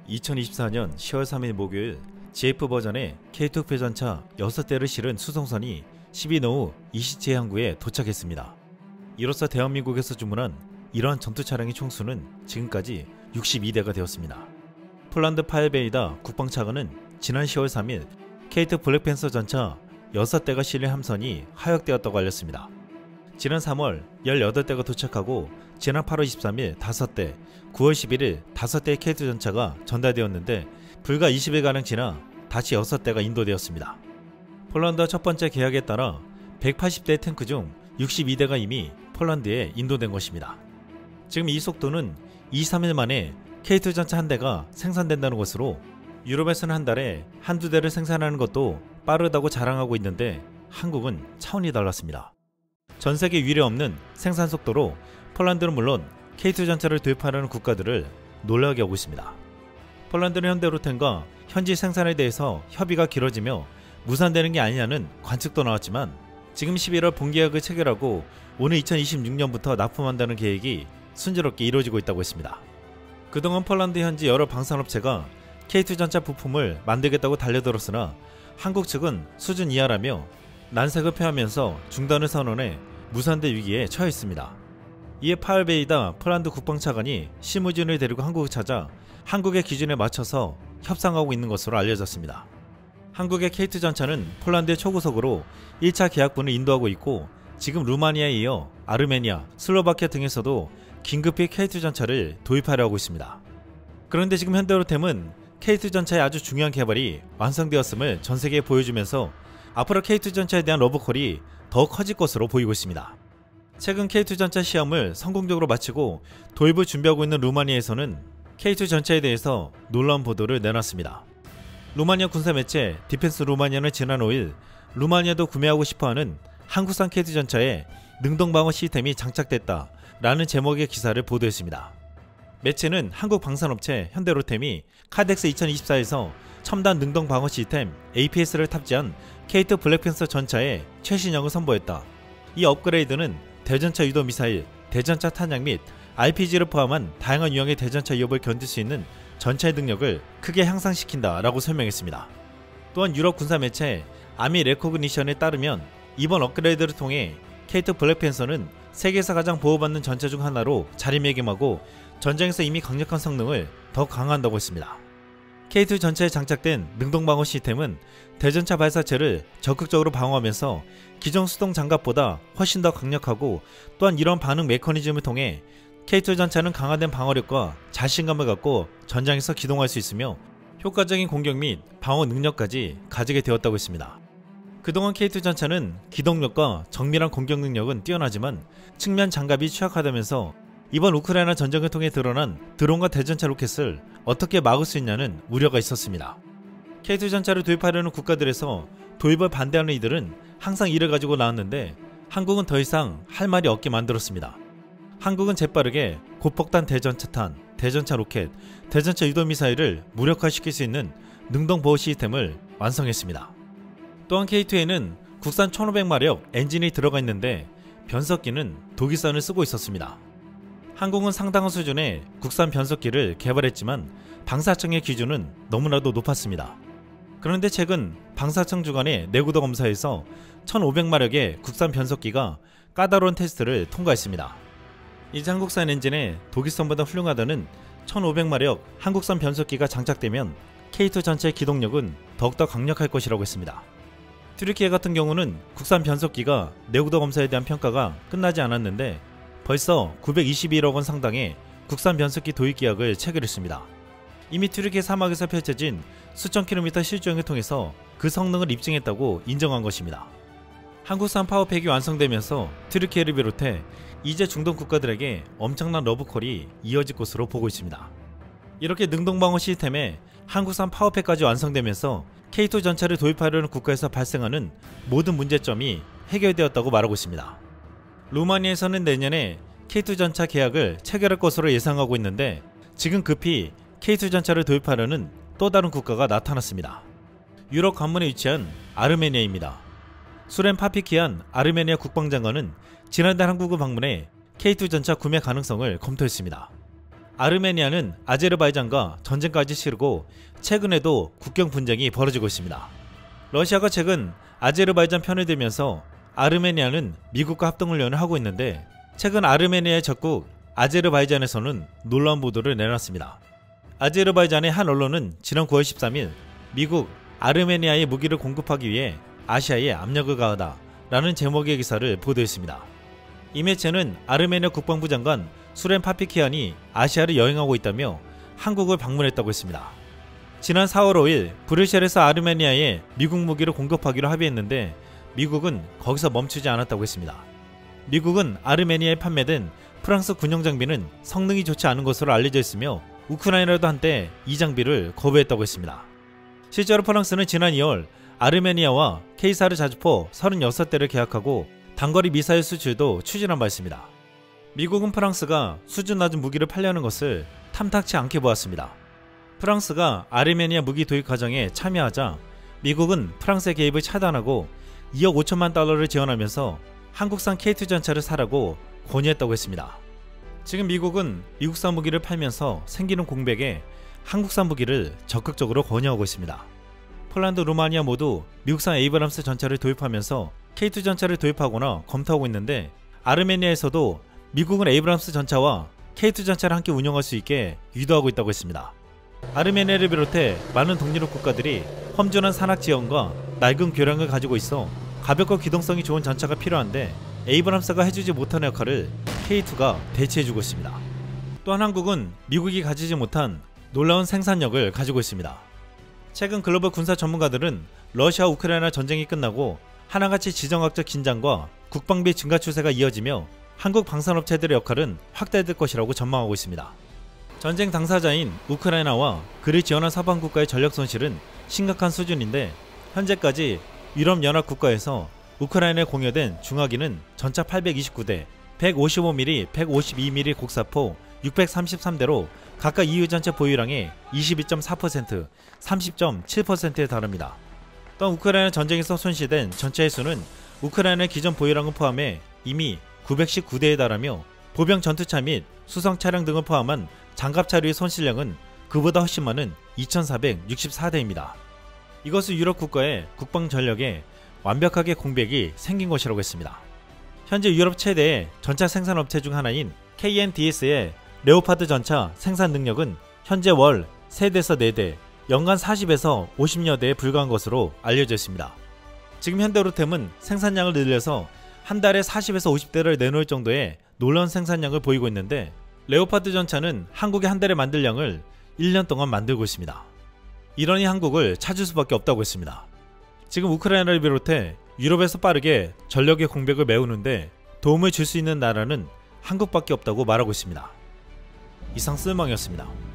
2024년 10월 3일 목요일 GF 버전의 K2 표전차 6대를 실은 수송선이 12노후 이시치 항구에 도착했습니다. 이로써 대한민국에서 주문한 이러한 전투 차량의 총수는 지금까지 62대가 되었습니다. 폴란드 파엘베이다 국방차관은 지난 10월 3일 K2 블랙팬서 전차 6대가 실린 함선이 하역되었다고 알렸습니다. 지난 3월 18대가 도착하고 지난 8월 23일 5대, 9월 11일 5대의 K2 전차가 전달되었는데 불과 20일가량 지나 다시 6대가 인도되었습니다. 폴란드와 첫 번째 계약에 따라 180대 탱크 중 62대가 이미 폴란드에 인도된 것입니다. 지금 이 속도는 2-3일 만에 K2 전차 한 대가 생산된다는 것으로 유럽에서는 한 달에 한두 대를 생산하는 것도 빠르다고 자랑하고 있는데 한국은 차원이 달랐습니다. 전세계 유례 없는 생산 속도로 폴란드는 물론 K2 전차를 도입하려는 국가들을 놀라게 하고 있습니다. 폴란드는 현대로템과 현지 생산에 대해서 협의가 길어지며 무산되는 게 아니냐는 관측도 나왔지만 지금 11월 본계약을 체결하고 오늘 2026년부터 납품한다는 계획이 순조롭게 이루어지고 있다고 했습니다. 그동안 폴란드 현지 여러 방산업체가 K2 전차 부품을 만들겠다고 달려들었으나 한국 측은 수준 이하라며 난색을 표하면서 중단을 선언해 무산될 위기에 처해 있습니다. 이에 파엘베이다 폴란드 국방차관이 실무진을 데리고 한국을 찾아 한국의 기준에 맞춰서 협상하고 있는 것으로 알려졌습니다. 한국의 K2 전차는 폴란드의 초고속으로 1차 계약분을 인도하고 있고 지금 루마니아에 이어 아르메니아, 슬로바키아 등에서도 긴급히 K2 전차를 도입하려 하고 있습니다. 그런데 지금 현대로템은 K2 전차의 아주 중요한 개발이 완성되었음을 전세계에 보여주면서 앞으로 K2 전차에 대한 러브콜이 더 커질 것으로 보이고 있습니다. 최근 K2 전차 시험을 성공적으로 마치고 도입을 준비하고 있는 루마니아에서는 K2 전차에 대해서 놀라운 보도를 내놨습니다. 루마니아 군사 매체 디펜스 루마니아는 지난 5일 루마니아도 구매하고 싶어하는 한국산 K2 전차에 능동방어 시스템이 장착됐다 라는 제목의 기사를 보도했습니다. 매체는 한국 방산업체 현대로템이 카덱스 2024에서 첨단 능동방어 시스템 APS를 탑재한 K2 블랙팬서 전차의 최신형을 선보였다. 이 업그레이드는 대전차 유도 미사일, 대전차 탄약 및 RPG를 포함한 다양한 유형의 대전차 위협을 견딜 수 있는 전차의 능력을 크게 향상시킨다 라고 설명했습니다. 또한 유럽 군사 매체 아미 레코그니션에 따르면 이번 업그레이드를 통해 K2 블랙팬서는 세계에서 가장 보호받는 전차 중 하나로 자리매김하고 전장에서 이미 강력한 성능을 더 강화한다고 했습니다. K2 전차에 장착된 능동방어 시스템은 대전차 발사체를 적극적으로 방어하면서 기존 수동 장갑보다 훨씬 더 강력하고 또한 이런 반응 메커니즘을 통해 K2 전차는 강화된 방어력과 자신감을 갖고 전장에서 기동할 수 있으며 효과적인 공격 및 방어 능력까지 가지게 되었다고 했습니다. 그동안 K2 전차는 기동력과 정밀한 공격 능력은 뛰어나지만 측면 장갑이 취약하다면서 이번 우크라이나 전쟁을 통해 드러난 드론과 대전차 로켓을 어떻게 막을 수 있냐는 우려가 있었습니다. K2 전차를 도입하려는 국가들에서 도입을 반대하는 이들은 항상 이를 가지고 나왔는데 한국은 더 이상 할 말이 없게 만들었습니다. 한국은 재빠르게 고폭탄 대전차탄, 대전차 로켓, 대전차 유도미사일을 무력화시킬 수 있는 능동보호 시스템을 완성했습니다. 또한 K2에는 국산 1500마력 엔진이 들어가 있는데 변속기는 독일산을 쓰고 있었습니다. 한국은 상당한 수준의 국산 변속기를 개발했지만 방사청의 기준은 너무나도 높았습니다. 그런데 최근 방사청 주관의 내구도 검사에서 1500마력의 국산 변속기가 까다로운 테스트를 통과했습니다. 이제 한국산 엔진에 독일산보다 훌륭하다는 1500마력 한국산 변속기가 장착되면 K2 전체의 기동력은 더욱더 강력할 것이라고 했습니다. 튀르키예 같은 경우는 국산 변속기가 내구도 검사에 대한 평가가 끝나지 않았는데 벌써 921억 원 상당의 국산 변속기 도입 계약을 체결했습니다. 이미 튀르키예 사막에서 펼쳐진 수천 킬로미터 실주행을 통해서 그 성능을 입증했다고 인정한 것입니다. 한국산 파워팩이 완성되면서 튀르키예를 비롯해 이제 중동 국가들에게 엄청난 러브콜이 이어질 것으로 보고 있습니다. 이렇게 능동방어 시스템에 한국산 파워팩까지 완성되면서 K2 전차를 도입하려는 국가에서 발생하는 모든 문제점이 해결되었다고 말하고 있습니다. 루마니아에서는 내년에 K2 전차 계약을 체결할 것으로 예상하고 있는데 지금 급히 K2 전차를 도입하려는 또 다른 국가가 나타났습니다. 유럽 관문에 위치한 아르메니아입니다. 수렌 파피키안 아르메니아 국방장관은 지난달 한국을 방문해 K2 전차 구매 가능성을 검토했습니다. 아르메니아는 아제르바이잔과 전쟁까지 치르고 최근에도 국경 분쟁이 벌어지고 있습니다. 러시아가 최근 아제르바이잔 편을 들면서 아르메니아는 미국과 합동훈련을 하고 있는데 최근 아르메니아의 적국 아제르바이잔에서는 놀라운 보도를 내놨습니다. 아제르바이잔의 한 언론은 지난 9월 13일 미국 아르메니아에 무기를 공급하기 위해 아시아에 압력을 가하다 라는 제목의 기사를 보도했습니다. 이 매체는 아르메니아 국방부 장관 수렌 파피키안이 아시아를 여행하고 있다며 한국을 방문했다고 했습니다. 지난 4월 5일 브뤼셀에서 아르메니아에 미국 무기를 공급하기로 합의했는데 미국은 거기서 멈추지 않았다고 했습니다. 미국은 아르메니아에 판매된 프랑스 군용 장비는 성능이 좋지 않은 것으로 알려져 있으며 우크라이나도 한때 이 장비를 거부했다고 했습니다. 실제로 프랑스는 지난 2월 아르메니아와 케이사르 자주포 36대를 계약하고 단거리 미사일 수출도 추진한 바 있습니다. 미국은 프랑스가 수준 낮은 무기를 팔려는 것을 탐탁치 않게 보았습니다. 프랑스가 아르메니아 무기 도입 과정에 참여하자 미국은 프랑스의 개입을 차단하고 2억 5천만 달러를 지원하면서 한국산 K2 전차를 사라고 권유했다고 했습니다. 지금 미국은 미국산 무기를 팔면서 생기는 공백에 한국산 무기를 적극적으로 권유하고 있습니다. 폴란드, 루마니아 모두 미국산 에이브람스 전차를 도입하면서 K2 전차를 도입하거나 검토하고 있는데 아르메니아에서도 미국은 에이브람스 전차와 K2 전차를 함께 운영할 수 있게 유도하고 있다고 했습니다. 아르메니아를 비롯해 많은 동유럽 국가들이 험준한 산악 지형과 낡은 교량을 가지고 있어 가볍고 기동성이 좋은 전차가 필요한데 에이브람스가 해주지 못하는 역할을 K2가 대체해주고 있습니다. 또한 한국은 미국이 가지지 못한 놀라운 생산력을 가지고 있습니다. 최근 글로벌 군사 전문가들은 러시아 우크라이나 전쟁이 끝나고 하나같이 지정학적 긴장과 국방비 증가 추세가 이어지며 한국 방산업체들의 역할은 확대될 것이라고 전망하고 있습니다. 전쟁 당사자인 우크라이나와 그를 지원한 서방국가의 전력 손실은 심각한 수준인데 현재까지 유럽연합 국가에서 우크라이나에 공여된 중화기는 전차 829대, 155mm, 152mm 곡사포 633대로 각각 EU 전체 보유량의 22.4%, 30.7%에 달합니다. 또한 우크라이나 전쟁에서 손실된 전차의 수는 우크라이나의 기존 보유량을 포함해 이미 919대에 달하며 보병 전투차 및 수송 차량 등을 포함한 장갑 차류의 손실량은 그보다 훨씬 많은 2464대입니다. 이것은 유럽 국가의 국방 전력에 완벽하게 공백이 생긴 것이라고 했습니다. 현재 유럽 최대의 전차 생산업체 중 하나인 KNDS의 레오파드 전차 생산 능력은 현재 월 3대에서 4대, 연간 40에서 50여 대에 불과한 것으로 알려져 있습니다. 지금 현대로템은 생산량을 늘려서 한 달에 40에서 50대를 내놓을 정도의 놀라운 생산량을 보이고 있는데 레오파드 전차는 한국의 한 달에 만들 양을 1년 동안 만들고 있습니다. 이러니 한국을 찾을 수밖에 없다고 했습니다. 지금 우크라이나를 비롯해 유럽에서 빠르게 전력의 공백을 메우는데 도움을 줄 수 있는 나라는 한국밖에 없다고 말하고 있습니다. 이상 쓸망이었습니다.